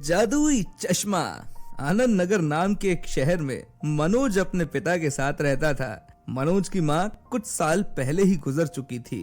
जादुई चश्मा। आनंद नगर नाम के एक शहर में मनोज अपने पिता के साथ रहता था। मनोज की माँ कुछ साल पहले ही गुजर चुकी थी।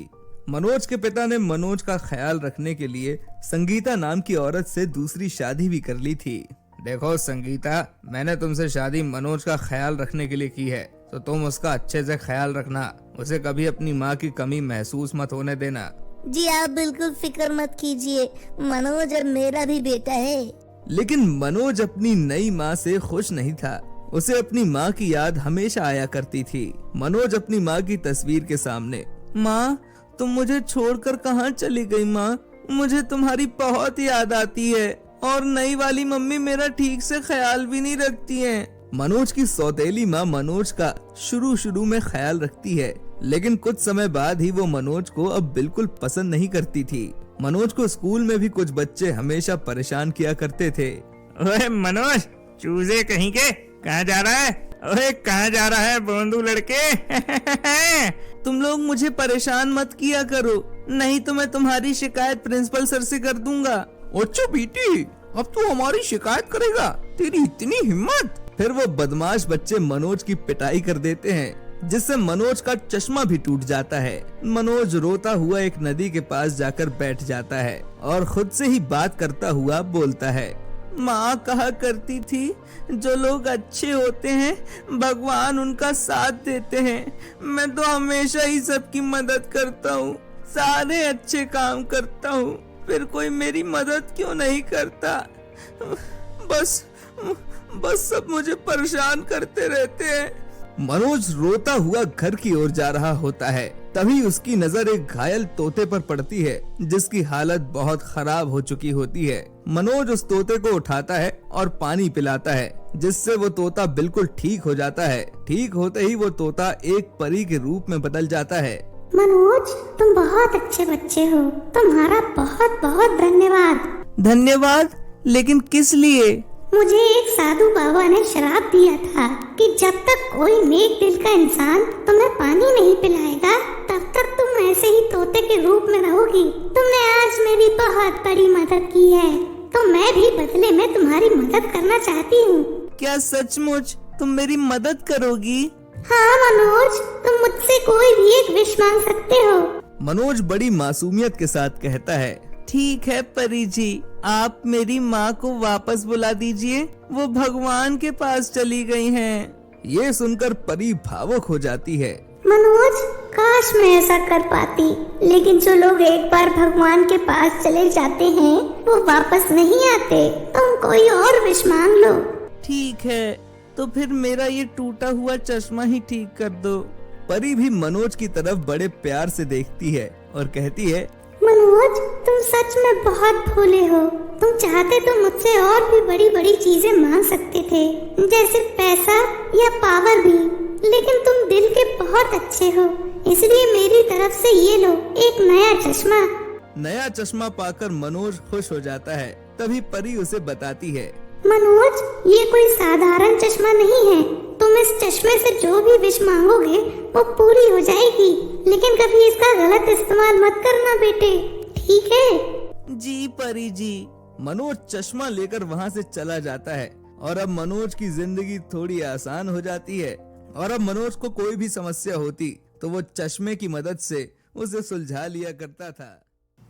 मनोज के पिता ने मनोज का ख्याल रखने के लिए संगीता नाम की औरत से दूसरी शादी भी कर ली थी। देखो संगीता, मैंने तुमसे शादी मनोज का ख्याल रखने के लिए की है, तो तुम उसका अच्छे से ख्याल रखना। उसे कभी अपनी माँ की कमी महसूस मत होने देना। जी आप बिल्कुल फिक्र मत कीजिए, मनोज अब मेरा भी बेटा है। लेकिन मनोज अपनी नई माँ से खुश नहीं था। उसे अपनी माँ की याद हमेशा आया करती थी। मनोज अपनी माँ की तस्वीर के सामने, माँ तुम मुझे छोड़कर कहाँ चली गई माँ, मुझे तुम्हारी बहुत याद आती है और नई वाली मम्मी मेरा ठीक से ख्याल भी नहीं रखती हैं। मनोज की सौतेली माँ मनोज का शुरू में ख्याल रखती है, लेकिन कुछ समय बाद ही वो मनोज को अब बिल्कुल पसंद नहीं करती थी। मनोज को स्कूल में भी कुछ बच्चे हमेशा परेशान किया करते थे। ओए मनोज, चूजे कहीं के, कहाँ जा रहा है? ओए कहाँ जा रहा है बोंदू लड़के? तुम लोग मुझे परेशान मत किया करो, नहीं तो मैं तुम्हारी शिकायत प्रिंसिपल सर से कर दूंगा। अच्छा बेटी, अब तू हमारी शिकायत करेगा? तेरी इतनी हिम्मत? फिर वो बदमाश बच्चे मनोज की पिटाई कर देते हैं, जिससे मनोज का चश्मा भी टूट जाता है। मनोज रोता हुआ एक नदी के पास जाकर बैठ जाता है और खुद से ही बात करता हुआ बोलता है, माँ कहा करती थी जो लोग अच्छे होते हैं भगवान उनका साथ देते हैं। मैं तो हमेशा ही सबकी मदद करता हूँ, सारे अच्छे काम करता हूँ, फिर कोई मेरी मदद क्यों नहीं करता? बस सब मुझे परेशान करते रहते हैं। मनोज रोता हुआ घर की ओर जा रहा होता है। तभी उसकी नजर एक घायल तोते पर पड़ती है, जिसकी हालत बहुत खराब हो चुकी होती है। मनोज उस तोते को उठाता है और पानी पिलाता है, जिससे वो तोता बिल्कुल ठीक हो जाता है। ठीक होते ही वो तोता एक परी के रूप में बदल जाता है। मनोज, तुम बहुत अच्छे बच्चे हो, तुम्हारा बहुत बहुत धन्यवाद। धन्यवाद? लेकिन किस लिए? मुझे एक साधु बाबा ने श्राप दिया था कि जब तक कोई नेक दिल का इंसान तुम्हें पानी नहीं पिलाएगा, तब तक तुम ऐसे ही तोते के रूप में रहोगी। तुमने आज मेरी बहुत बड़ी मदद की है, तो मैं भी बदले में तुम्हारी मदद करना चाहती हूँ। क्या सचमुच तुम मेरी मदद करोगी? हाँ मनोज, तुम मुझसे कोई भी एक विश मांग सकते हो। मनोज बड़ी मासूमियत के साथ कहता है, ठीक है परी जी, आप मेरी माँ को वापस बुला दीजिए, वो भगवान के पास चली गई हैं। ये सुनकर परी भावुक हो जाती है। मनोज, काश मैं ऐसा कर पाती, लेकिन जो लोग एक बार भगवान के पास चले जाते हैं वो वापस नहीं आते। तुम कोई और विश मांग लो। ठीक है, तो फिर मेरा ये टूटा हुआ चश्मा ही ठीक कर दो। परी भी मनोज की तरफ बड़े प्यार से देखती है और कहती है, मनोज, तुम सच में बहुत भोले हो। तुम चाहते तो मुझसे और भी बड़ी बड़ी चीजें मांग सकते थे, जैसे पैसा या पावर भी, लेकिन तुम दिल के बहुत अच्छे हो, इसलिए मेरी तरफ से ये लो, एक नया चश्मा। नया चश्मा पाकर मनोज खुश हो जाता है। तभी परी उसे बताती है, मनोज, ये कोई साधारण चश्मा नहीं है। तुम इस चश्मे से जो भी विश मांगोगे वो पूरी हो जाएगी, लेकिन कभी इसका गलत इस्तेमाल मत करना बेटे, ठीक है? जी परी जी। मनोज चश्मा लेकर वहाँ से चला जाता है और अब मनोज की जिंदगी थोड़ी आसान हो जाती है। और अब मनोज को कोई भी समस्या होती तो वो चश्मे की मदद से उसे सुलझा लिया करता था।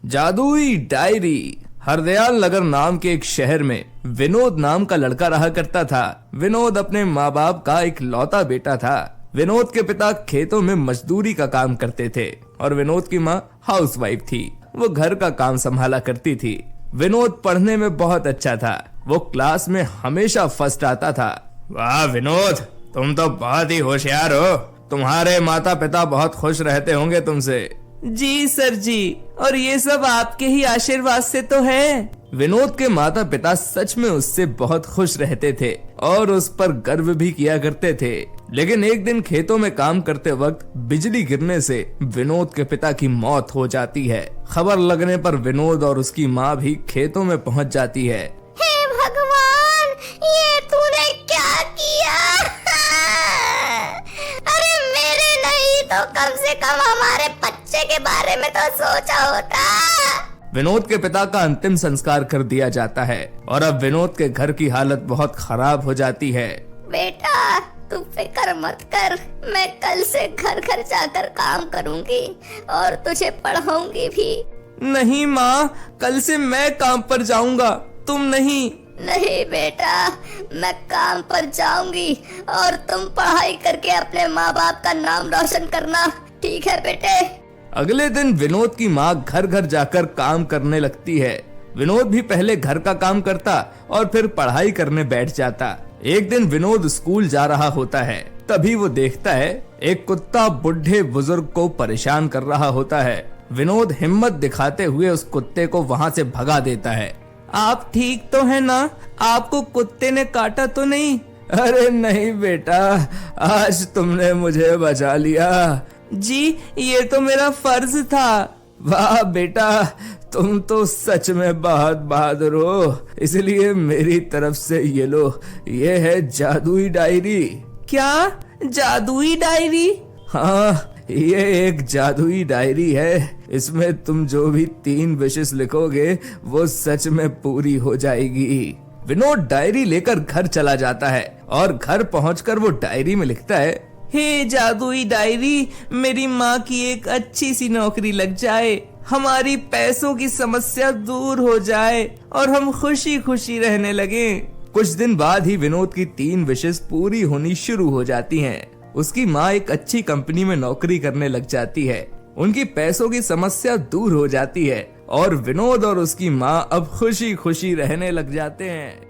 जादुई डायरी। हरदयाल नगर नाम के एक शहर में विनोद नाम का लड़का रहा करता था। विनोद अपने माँ बाप का एक लौता बेटा था। विनोद के पिता खेतों में मजदूरी का काम करते थे और विनोद की माँ हाउसवाइफ थी। वो घर का काम संभाला करती थी। विनोद पढ़ने में बहुत अच्छा था। वो क्लास में हमेशा फर्स्ट आता था। वाह विनोद, तुम तो बहुत ही होशियार हो। तुम्हारे माता पिता बहुत खुश रहते होंगे तुमसे। जी सर जी, और ये सब आपके ही आशीर्वाद से तो है। विनोद के माता पिता सच में उससे बहुत खुश रहते थे और उस पर गर्व भी किया करते थे। लेकिन एक दिन खेतों में काम करते वक्त बिजली गिरने से विनोद के पिता की मौत हो जाती है। खबर लगने पर विनोद और उसकी माँ भी खेतों में पहुँच जाती है। हे भगवान, ये तूने क्या किया? अरे मेरे नहीं तो कम से कम हमारे बच्चे के बारे में तो सोचा होता। विनोद के पिता का अंतिम संस्कार कर दिया जाता है और अब विनोद के घर की हालत बहुत खराब हो जाती है। बेटा तू फिक्र मत कर, मैं कल से घर घर जाकर काम करूंगी और तुझे पढ़ाऊंगी भी। नहीं माँ, कल से मैं काम पर जाऊंगा, तुम नहीं। नहीं बेटा, मैं काम पर जाऊंगी और तुम पढ़ाई करके अपने माँ बाप का नाम रोशन करना, ठीक है बेटे? अगले दिन विनोद की माँ घर घर जाकर काम करने लगती है। विनोद भी पहले घर का काम करता और फिर पढ़ाई करने बैठ जाता। एक दिन विनोद स्कूल जा रहा होता है, तभी वो देखता है एक कुत्ता बुढ़े बुजुर्ग को परेशान कर रहा होता है। विनोद हिम्मत दिखाते हुए उस कुत्ते को वहाँ से भगा देता है। आप ठीक तो है ना? आपको कुत्ते ने काटा तो नहीं? अरे नहीं बेटा, आज तुमने मुझे बचा लिया। जी, ये तो मेरा फर्ज था। वाह बेटा, तुम तो सच में बहुत बहादुर हो। इसलिए मेरी तरफ से ये लो, ये है जादुई डायरी। क्या जादुई डायरी? हाँ, ये एक जादुई डायरी है। इसमें तुम जो भी 3 विशेष लिखोगे वो सच में पूरी हो जाएगी। विनोद डायरी लेकर घर चला जाता है और घर पहुंचकर वो डायरी में लिखता है, हे जादुई डायरी, मेरी माँ की एक अच्छी सी नौकरी लग जाए, हमारी पैसों की समस्या दूर हो जाए और हम खुशी खुशी रहने लगे। कुछ दिन बाद ही विनोद की 3 विशेष पूरी होनी शुरू हो जाती हैं। उसकी माँ एक अच्छी कंपनी में नौकरी करने लग जाती है। उनकी पैसों की समस्या दूर हो जाती है और विनोद और उसकी माँ अब खुशी खुशी रहने लग जाते हैं।